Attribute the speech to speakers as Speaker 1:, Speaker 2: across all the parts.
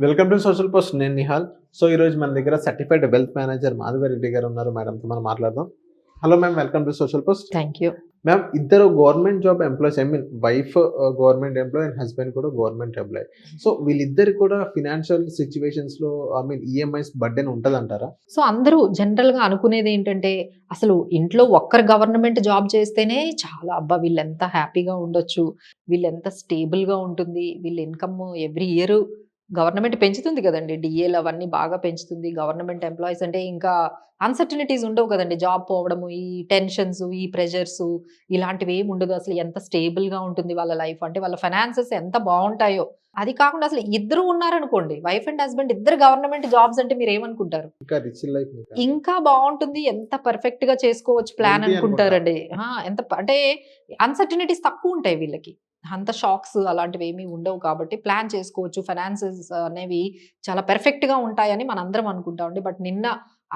Speaker 1: Welcome to social post. నేను Nihal. So ఈరోజు మన దగ్గర సర్టిఫైడ్ వెల్త్ మేనేజర్ మాధవరెడ్డి గారు ఉన్నారు. మేడంతో మనం మాట్లాడదాం. Hello ma'am, welcome to social post.
Speaker 2: Thank you.
Speaker 1: Ma'am, ఇద్దరు government job employees, I mean wife government employee and husband కూడా గవర్నమెంట్ ఎంప్లాయీ. సో వీళ్ళిద్దరు కూడా ఫినాన్షియల్ సిచ్యువేషన్స్ లో ఐ మీన్ ఈఎంఐస్ బర్డెన్ ఉంటదంటారా?
Speaker 2: సో అందరూ జనరల్ గా అనుకునేది ఏంటంటే అసలు ఇంట్లో ఒక్కరు గవర్నమెంట్ జాబ్ చేస్తేనే చాలా అబ్బా వీళ్ళు ఎంత హ్యాపీగా ఉండొచ్చు, వీళ్ళు ఎంత స్టేబుల్ గా ఉంటుంది, వీళ్ళ ఇన్కమ్ ఎవ్రీ ఇయర్ గవర్నమెంట్ పెంచుతుంది కదండి, డిఏలు అవన్నీ బాగా పెంచుతుంది. గవర్నమెంట్ ఎంప్లాయీస్ అంటే ఇంకా అన్సర్టనిటీస్ ఉండవు కదండి, జాబ్ పోవడము, ఈ టెన్షన్స్, ఈ ప్రెషర్స్ ఇలాంటివి ఏమి ఉండదు. అసలు ఎంత స్టేబుల్ గా ఉంటుంది వాళ్ళ లైఫ్, అంటే వాళ్ళ ఫైనాన్సెస్ ఎంత బాగుంటాయో. అది కాకుండా అసలు ఇద్దరు ఉన్నారనుకోండి, వైఫ్ అండ్ హస్బెండ్ ఇద్దరు గవర్నమెంట్ జాబ్స్ అంటే మీరు ఏమనుకుంటారు?
Speaker 1: ఇంకా రిచ్ లైఫ్
Speaker 2: ఇంకా బాగుంటుంది, ఎంత పర్ఫెక్ట్ గా చేసుకోవచ్చు ప్లాన్
Speaker 1: Healthy
Speaker 2: అనుకుంటారండి. ఎంత అంటే అన్సర్టనిటీస్ తక్కువ ఉంటాయి వీళ్ళకి, అంత షాక్స్ అలాంటివి ఏమీ ఉండవు కాబట్టి ప్లాన్ చేసుకోవచ్చు. ఫైనాన్సెస్ అనేవి చాలా పెర్ఫెక్ట్ గా ఉంటాయని మనందరం అనుకుంటామండి. బట్ నిన్న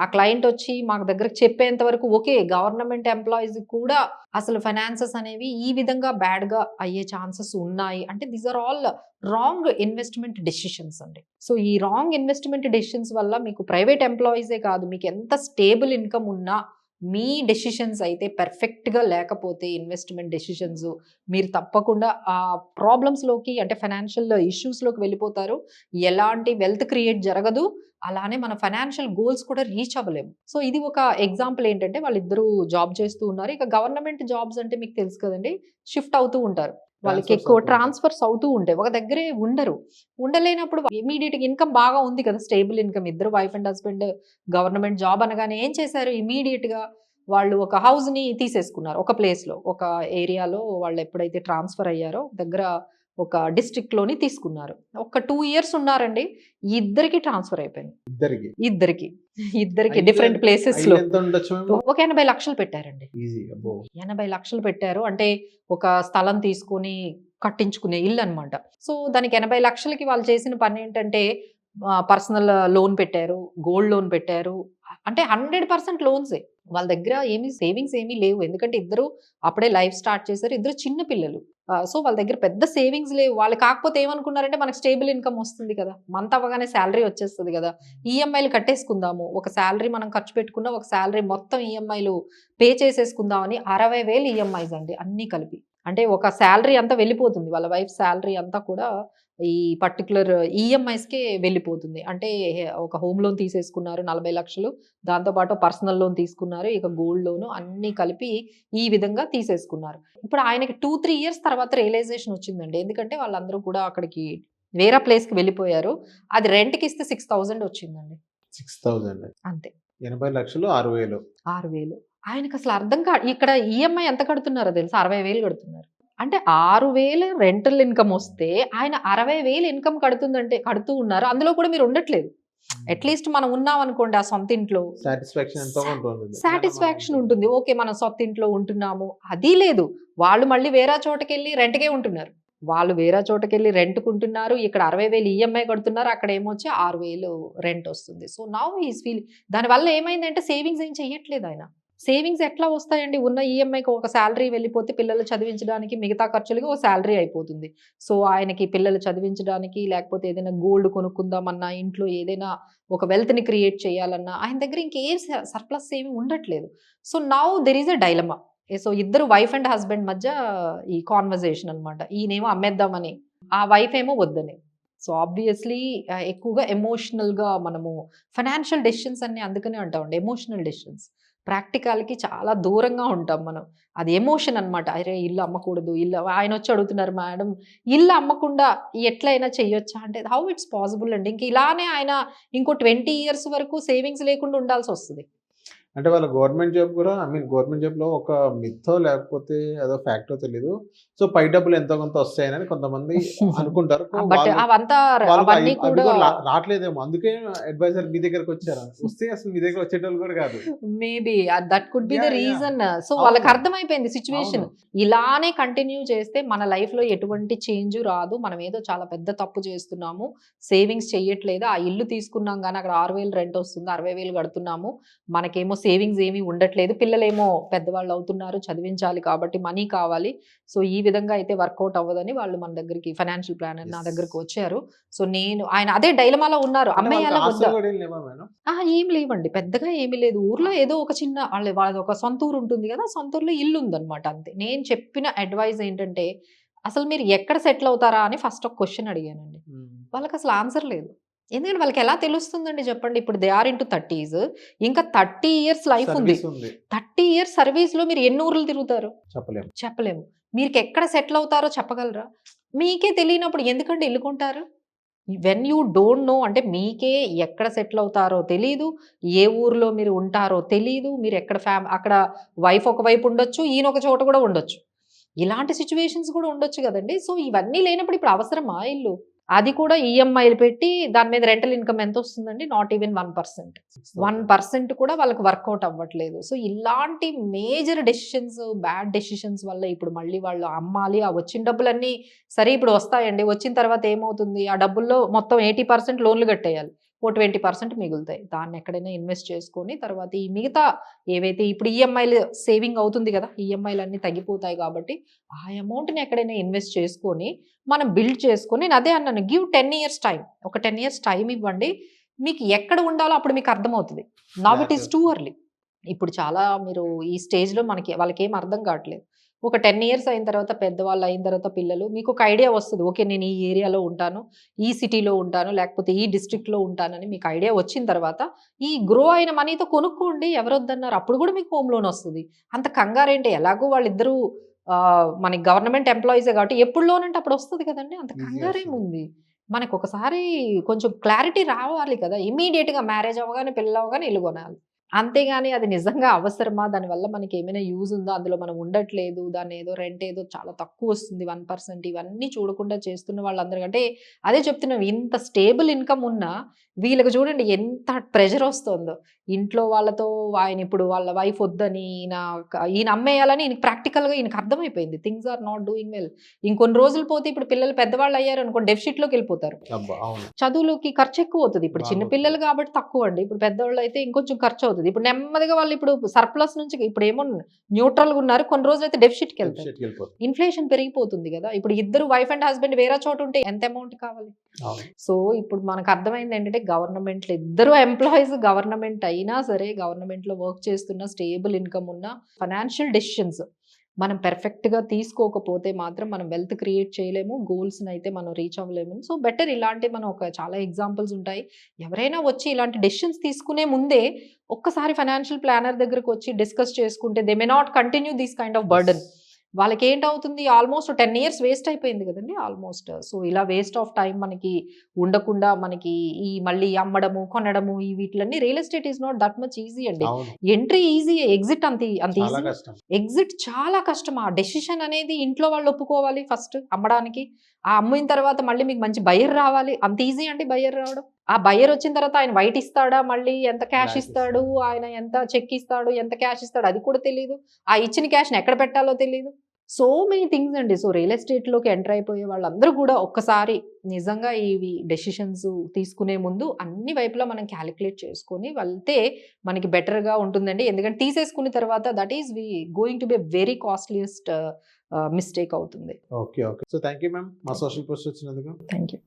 Speaker 2: ఆ క్లయింట్ వచ్చి మాకు దగ్గరకు చెప్పేంత వరకు ఓకే, గవర్నమెంట్ ఎంప్లాయీస్ కూడా అసలు ఫైనాన్సెస్ అనేవి ఈ విధంగా బ్యాడ్ గా అయ్యే ఛాన్సెస్ ఉన్నాయి అంటే these are all wrong investment decisions అండి. సో ఈ రాంగ్ ఇన్వెస్ట్మెంట్ డెసిషన్స్ వల్ల మీకు ప్రైవేట్ ఎంప్లాయీసే కాదు, మీకు ఎంత స్టేబుల్ ఇన్కమ్ ఉన్నా మీ డెసిషన్స్ అయితే పర్ఫెక్ట్గా లేకపోతే, ఇన్వెస్ట్మెంట్ డెసిషన్స్, మీరు తప్పకుండా ఆ ప్రాబ్లమ్స్లోకి అంటే ఫైనాన్షియల్ ఇష్యూస్లోకి వెళ్ళిపోతారు. ఎలాంటి వెల్త్ క్రియేట్ జరగదు, అలానే మన ఫైనాన్షియల్ గోల్స్ కూడా రీచ్ అవ్వలేము. సో ఇది ఒక ఎగ్జాంపుల్ ఏంటంటే వాళ్ళిద్దరూ జాబ్ చేస్తూ ఉన్నారు. ఇక గవర్నమెంట్ జాబ్స్ అంటే మీకు తెలుసు కదండి, షిఫ్ట్ అవుతూ ఉంటారు, వాళ్ళకి ఎక్కువ ట్రాన్స్ఫర్స్ అవుతూ ఉంటాయి, ఒక దగ్గరే ఉండరు. ఉండలేనప్పుడు ఇమీడియట్ ఇన్కమ్ బాగా ఉంది కదా, స్టేబుల్ ఇన్కమ్, ఇద్దరు wife and husband government job అనగానే ఏం చేశారు, ఇమీడియట్ గా వాళ్ళు ఒక హౌస్ ని తీసేసుకున్నారు. ఒక ప్లేస్ లో, ఒక ఏరియాలో వాళ్ళు ఎప్పుడైతే ట్రాన్స్ఫర్ అయ్యారో దగ్గర ఒక డిస్ట్రిక్ట్ లోని తీసుకున్నారు. ఒక 2 years ఉన్నారండి, ఇద్దరికి ట్రాన్స్ఫర్ అయిపోయింది. ఇద్దరికి డిఫరెంట్ ప్లేసెస్ లో ఒక 80 లక్షలు పెట్టారండి. 80 లక్షలు పెట్టారు అంటే ఒక స్థలం తీసుకొని కట్టించుకునే ఇల్లు అనమాట. సో దానికి 80 లక్షలకి వాళ్ళు చేసిన పని ఏంటంటే పర్సనల్ లోన్ పెట్టారు, గోల్డ్ లోన్ పెట్టారు, అంటే 100% లోన్సే. వాళ్ళ దగ్గర ఏమి సేవింగ్స్ ఏమీ లేవు, ఎందుకంటే ఇద్దరు అప్పుడే లైఫ్ స్టార్ట్ చేశారు, ఇద్దరు చిన్న పిల్లలు. సో వాళ్ళ దగ్గర పెద్ద సేవింగ్స్ లేవు. వాళ్ళు కాకపోతే ఏమనుకున్నారంటే మనకు స్టేబుల్ ఇన్కమ్ వస్తుంది కదా, మంత్ అవ్వగానే శాలరీ వచ్చేస్తుంది కదా, ఈఎంఐలు కట్టేసుకుందాము, ఒక శాలరీ మనం ఖర్చు పెట్టుకున్న ఒక శాలరీ మొత్తం ఈఎంఐలు పే చేసేసుకుందామని 60,000 ఈఎంఐస్ అండి అన్నీ కలిపి. అంటే ఒక శాలరీ అంతా వెళ్ళిపోతుంది, వాళ్ళ వైఫ్ శాలరీ అంతా కూడా ఈ పర్టికులర్ ఈఎంఐస్కే వెళ్ళిపోతుంది. అంటే ఒక హోమ్ లోన్ తీసేసుకున్నారు 40 లక్షలు, దాంతోపాటు పర్సనల్ లోన్ తీసుకున్నారు, ఇక గోల్డ్ లోను అన్నీ కలిపి ఈ విధంగా తీసేసుకున్నారు. ఇప్పుడు ఆయనకి 2-3 years తర్వాత రియలైజేషన్ వచ్చిందండి, ఎందుకంటే వాళ్ళందరూ కూడా అక్కడికి వేరే ప్లేస్కి వెళ్ళిపోయారు. అది రెంట్కి ఇస్తే 6,000 వచ్చిందండి.
Speaker 1: 6,000
Speaker 2: అంతే.
Speaker 1: 80 లక్షలు 6,000.
Speaker 2: ఆయనకు అసలు అర్థం ఇక్కడ ఈఎంఐ ఎంత కడుతున్నారో తెలుసా, 60,000 కడుతున్నారు. అంటే 6,000 రెంటల్ ఇన్కమ్ వస్తే ఆయన 60,000 ఇన్కమ్ కడుతూ ఉన్నారు. అందులో కూడా మీరు ఉండట్లేదు. అట్లీస్ట్ మనం ఉన్నాం అనుకోండి ఆ సొంత ఇంట్లో, సాటిస్ఫాక్షన్ ఉంటుంది. ఓకే మనం సొంత ఇంట్లో ఉంటున్నాము, అది లేదు. వాళ్ళు మళ్ళీ వేరే చోటకెళ్ళి రెంట్కే ఉంటున్నారు. వాళ్ళు వేరే చోటకెళ్ళి రెంట్కుంటున్నారు, ఇక్కడ 60,000 ఈఎంఐ కడుతున్నారు, అక్కడ ఏమొచ్చి 6,000 రెంట్ వస్తుంది. సో నౌ ఈస్ ఫీల్, దానివల్ల ఏమైందంటే సేవింగ్స్ ఏం చెయ్యట్లేదు ఆయన. సేవింగ్స్ ఎట్లా వస్తాయండి, ఉన్న ఈఎంఐకి ఒక శాలరీ వెళ్ళిపోతే పిల్లలు చదివించడానికి మిగతా ఖర్చులకి ఒక శాలరీ అయిపోతుంది. సో ఆయనకి పిల్లలు చదివించడానికి, లేకపోతే ఏదైనా గోల్డ్ కొనుక్కుందామన్నా, ఇంట్లో ఏదైనా ఒక వెల్త్ని క్రియేట్ చేయాలన్నా ఆయన దగ్గర ఇంకేం సర్ప్లస్ ఏమి ఉండట్లేదు. So now there is a dilemma. So ఇద్దరు వైఫ్ అండ్ హస్బెండ్ మధ్య ఈ కాన్వర్జేషన్ అనమాట. ఈయనేమో అమ్మేద్దామని, ఆ వైఫ్ ఏమో వద్దని. సో ఆబ్వియస్లీ ఎక్కువగా ఎమోషనల్గా మనము ఫైనాన్షియల్ డెసిషన్స్ అన్ని అందుకనే అంటామండి ఎమోషనల్ డెసిషన్స్. ప్రాక్టికాలిటీ చాలా దూరంగా ఉంటాం మనం, అది ఎమోషన్ అనమాట. అరే ఇల్లు అమ్మకూడదు, ఇల్లు ఆయన వచ్చి అడుగుతున్నారు, మేడం ఇల్లు అమ్మకుండా ఎట్లయినా చెయ్యొచ్చా అంటే హౌ ఇట్స్ పాసిబుల్ అండి. ఇంక ఇలానే ఆయన ఇంకో 20 years వరకు సేవింగ్స్ లేకుండా ఉండాల్సి వస్తుంది.
Speaker 1: అంటే వాళ్ళ గవర్నమెంట్ జాబ్ కూడా, ఐ మీన్ గవర్నమెంట్ జాబ్ లో ఒక మిత్తో లేకపోతే అదో ఫ్యాక్టో తెలీదు. సో పై డబ్బులు ఎంతో కొంత వస్తాయని కొంతమంది అనుకుంటారు.
Speaker 2: బట్ అవంతా అవన్నీ కూడా
Speaker 1: రావట్లేదేమో, అందుకే అడ్వైజర్ మీ దగ్గరకు వచ్చారా? వస్తే అసలు మీ దగ్గర వచ్చేటోళ్ళు కూడా కాదు.
Speaker 2: Maybe that could be the reason. So వాళ్ళకి అర్థమైపోయింది సిచ్యువేషన్, ఇలానే కంటిన్యూ చేస్తే మన లైఫ్ లో ఎటువంటి చేంజ్ రాదు, మనం ఏదో చాలా పెద్ద తప్పు చేస్తున్నాము, సేవింగ్స్ చెయ్యట్లేదు, ఆ ఇల్లు తీసుకున్నాం కానీ అక్కడ 6,000 రెంట్ వస్తుంది, 60,000 కడుతున్నాము, మనకేమో సేవింగ్స్ ఏమీ ఉండట్లేదు, పిల్లలేమో పెద్దవాళ్ళు అవుతున్నారు, చదివించాలి కాబట్టి మనీ కావాలి, సో ఈ విధంగా అయితే వర్కౌట్ అవ్వదని వాళ్ళు మన దగ్గరికి ఫైనాన్షియల్ ప్లానర్ నా దగ్గరికి వచ్చారు. సో నేను ఆయన అదే డైలమాలో ఉన్నారు,
Speaker 1: అంటే
Speaker 2: అమ్మాయి
Speaker 1: వాళ్ళకి
Speaker 2: అలా
Speaker 1: ఆస్తులు
Speaker 2: వద్దా.
Speaker 1: కూడా ఏం లేవా మేడం?
Speaker 2: ఏం లేవండి, పెద్దగా ఏమీ లేదు. ఊర్లో ఏదో ఒక చిన్న వాళ్ళది ఒక సొంత ఊరు ఉంటుంది కదా, సొంత ఊర్లో ఇల్లు ఉందన్నమాట అంతే. నేను చెప్పిన అడ్వైస్ ఏంటంటే, అసలు మీరు ఎక్కడ సెటిల్ అవుతారా అని ఫస్ట్ ఒక క్వశ్చన్ అడిగానండి. వాళ్ళకి అసలు ఆన్సర్ లేదు. ఎందుకంటే వాళ్ళకి ఎలా తెలుస్తుందండి చెప్పండి. ఇప్పుడు దే ఆర్ ఇంటూ 30s, ఇంకా 30 ఇయర్స్ లైఫ్ ఉంది.
Speaker 1: సర్వీస్ ఉంది.
Speaker 2: 30 ఇయర్స్ సర్వీస్‌లో మీరు ఎన్ని ఊర్లు తిరుగుతారు?
Speaker 1: చెప్పలేము.
Speaker 2: చెప్పలేము. మీకు ఎక్కడ సెటిల్ అవుతారో చెప్పగలరా? మీకే తెలియనప్పుడు ఎందుకండి ఇల్లు కొంటారు? వెన్ యూ డోంట్ నో, అంటే మీకే ఎక్కడ సెటిల్ అవుతారో తెలీదు, ఏ ఊర్లో మీరు ఉంటారో తెలీదు, మీరు ఎక్కడ అక్కడ వైఫ్ ఒకవైపు ఉండొచ్చు, ఈయన ఒక చోట కూడా ఉండొచ్చు. ఇలాంటి సిట్యుయేషన్స్ కూడా ఉండొచ్చు కదండీ. సో ఇవన్నీ లేనప్పుడు ఇప్పుడు అవసరమా ఇల్లు? అది కూడా ఈఎంఐలు పెట్టి దాని మీద రెంటల్ ఇన్‌కమ్ ఎంతొస్తుందండి? Not even 1%. 1% కూడా వాళ్ళకి వర్కౌట్ అవ్వట్లేదు. సో ఇలాంటి మేజర్ డెసిషన్స్, బ్యాడ్ డెసిషన్స్ వల్ల ఇప్పుడు మళ్ళీ వాళ్ళు అమ్మాలి. ఆ వచ్చిన డబ్బులన్నీ సరే ఇప్పుడు వస్తాయండి. వచ్చిన తర్వాత ఏమవుతుంది? ఆ డబ్బుల్లో మొత్తం 80% లోన్‌లు కట్టేయాలి. ఓ 20% మిగులుతాయి. దాన్ని ఎక్కడైనా ఇన్వెస్ట్ చేసుకొని తర్వాత ఈ మిగతా ఏవైతే ఇప్పుడు ఈఎంఐలు సేవింగ్ అవుతుంది కదా, ఈఎంఐలన్నీ తగ్గిపోతాయి కాబట్టి ఆ అమౌంట్‌ని ఎక్కడైనా ఇన్వెస్ట్ చేసుకొని మనం బిల్డ్ చేసుకొని, నేను అదే అన్నాను, గివ్ 10 ఇయర్స్ టైమ్. ఒక 10 ఇయర్స్ టైమ్ ఇవ్వండి. మీకు ఎక్కడ ఉండాలో అప్పుడు మీకు అర్థమవుతది. Now it is too early. ఇప్పుడు చాలా మీరు ఈ స్టేజ్‌లో వాళ్ళకేం అర్థం కావట్లేదు. ఒక 10 ఇయర్స్ అయిన తర్వాత, పెద్దవాళ్ళు అయిన తర్వాత పిల్లలు మీకు ఒక ఐడియా వస్తది. ఓకే, నేను ఈ ఏరియాలో ఉంటాను, ఈ సిటీలో ఉంటాను, లేకపోతే ఈ డిస్ట్రిక్ట్‌లో ఉంటానని మీకు ఐడియా వచ్చిన తర్వాత ఈ గ్రో అయిన మనీతో కొనుక్కోండి. ఎవరొద్దన్నారు? అప్పుడు కూడా మీకు హోమ్ లోన్ వస్తది. అంత కంగారేంటి? ఎలాగో వాళ్ళిద్దరూ మనకి గవర్నమెంట్ ఎంప్లాయీసే కాబట్టి ఎప్పుడు లోన్ అంటే అప్పుడు వస్తది కదండీ. అంత
Speaker 1: ఈజీ వస్తది.
Speaker 2: కంగారేముంది? మనకొకసారి కొంచెం క్లారిటీ రావాలి కదా! ఇమ్మీడియేట్‌గా మ్యారేజ్ అవ్వగానే, పెళ్లవ్వగానే ఇల్లు కొనాలి. అంతేగాని అది నిజంగా అవసరమా? దానివల్ల మనకేమైనా యూజ్ ఉందా? అందులో మనం ఉండట్లేదు. దాన్నేదో రెంట్ ఏదో చాలా తక్కువొస్తుంది, 1%, ఇవన్నీ చూడకుండా చేస్తున్న వాళ్ళందరికంటే అదే చెప్తున్నాం. ఇంత స్టేబుల్ ఇన్‌కమ్ ఉన్నా వీళ్ళకి చూడండి ఎంత ప్రెషరొస్తోందో. ఇంట్లో వాళ్ళతో ఇప్పుడు వాళ్ళ వైఫ్ వద్దని ఈయన అమ్మేయాలని ఈయనకి ప్రాక్టికల్‌గా ఈయనకి అర్థమైపోయింది. Things are not doing well. ఇంకొన్ని రోజులు పోతే ఇప్పుడు పిల్లలు పెద్దవాళ్ళయ్యారనుకోండి, డెఫిసిట్‌లోకెళ్ళిపోతారు.
Speaker 1: అబ్బా! అవును.
Speaker 2: చదువులకి ఖర్చెక్కువవుతది. ఇప్పుడు చిన్న
Speaker 1: బాగా
Speaker 2: పిల్లలు కాబట్టి తక్కువండి. ఇప్పుడు పెద్దోళ్ళైతే ఇంకొంచెం ఖర్చవుతది. ఇప్పుడు నెమ్మదిగా వాళ్ళు ఇప్పుడు సర్ప్లస్ నుంచి ఇప్పుడేమో న్యూట్రల్‌గా ఉన్నారు. కొన్ని రోజులైతే డెఫిసిట్‌కెళ్తారు.
Speaker 1: డెఫిసిట్‌కెళ్ళిపోతుంది.
Speaker 2: ఇన్‌ఫ్లేషన్ పెరిగిపోతుంది గదా! ఇప్పుడు ఇద్దరు వైఫ్ అండ్ హస్బెండ్ వేరే చోట ఉంటే ఎంత అమౌంట్ కావాలి?
Speaker 1: అవును.
Speaker 2: సో, ఇప్పుడు మనకు అర్థమైంది ఏంటంటే, గవర్నమెంట్‌లో ఇద్దరు ఎంప్లాయీస్ గవర్నమెంట్ అయినా సరే, గవర్నమెంట్‌లో వర్క్ చేస్తున్న, స్టేబుల్ ఇన్‌కమ్ ఉన్న, ఫైనాన్షియల్ డెసిషన్స్ మనం పెర్ఫెక్ట్‌గా తీసుకోకపోతే మాత్రం మనం వెల్త్ క్రియేట్ చేయలేము. గోల్స్‌నైతే మనం రీచ్ అవ్వలేము. సో, బెటర్ ఇలాంటి మనం చాలా ఎగ్జాంపుల్స్ ఉంటాయి. ఎవరైనా వచ్చి ఇలాంటి డెసిషన్స్ తీసుకునే ముందే ఒక్కసారి ఫైనాన్షియల్ ప్లానర్ దగ్గరకొచ్చి డిస్కస్ చేసుకుంటే they may not continue this kind of burden. వాళ్ళకేంటవుతుంది, ఆల్మోస్ట్ 10 ఇయర్స్ వేస్ట్ అయిపోయింది గదండీ ఆల్మోస్ట్. సో, ఇలా వేస్ట్ ఆఫ్ టైమ్ మనకి ఉండకుండా, మనకి మళ్ళీ అమ్మడము, కొనడము, వీటిలన్నీ real estate is not that much easy అండి.
Speaker 1: అవును.
Speaker 2: ఎంట్రీ ఈజీయే, ఎగ్జిట్ అంత
Speaker 1: చాలా
Speaker 2: ఈజీ.
Speaker 1: కష్టం.
Speaker 2: ఎగ్జిట్ చాలా కష్టం. ఆ డెసిషన్ అనేది ఇంట్లో వాళ్ళు ఒప్పుకోవాలి ఫస్ట్ అమ్మడానికి. ఆ అమ్మిన తర్వాత మళ్ళీ మీకు మంచి బయర్ రావాలి. అంత ఈజీ అండి బయర్ రావడం. ఆ బయర్ వచ్చిన తర్వాత ఆయన వైట్ ఇస్తాడా? మళ్ళీ ఎంత క్యాష్
Speaker 1: బ్లాక్
Speaker 2: ఇస్తాడు? ఆయన ఎంత చెక్ ఇస్తాడు? ఎంత క్యాష్ ఇస్తాడు? అది కూడా తెలీదు. ఆ ఇచ్చిన క్యాష్‌ని ఎక్కడ పెట్టాలో తెలీదు. సో మెనీ థింగ్స్ అండి. సో రియల్ ఎస్టేట్‌లోకి ఎంటర్ అయిపోయే వాళ్ళందరూ కూడా ఒక్కసారి నిజంగా డెసిషన్స్ తీసుకునే ముందు అన్ని వైపులా మనం కాలిక్యులేట్ చేసుకొని వెళ్తే మనకి బెటర్‌గా ఉంటుందండి. ఎందుకంటే తీసేసుకున్న తర్వాత that is going to be very costliest mistake అవుతుంది.
Speaker 1: Okay. Okay. So, thank you ma'am. మా సోషల్ పోస్ట్ వచ్చినందుకు.
Speaker 2: Thank you.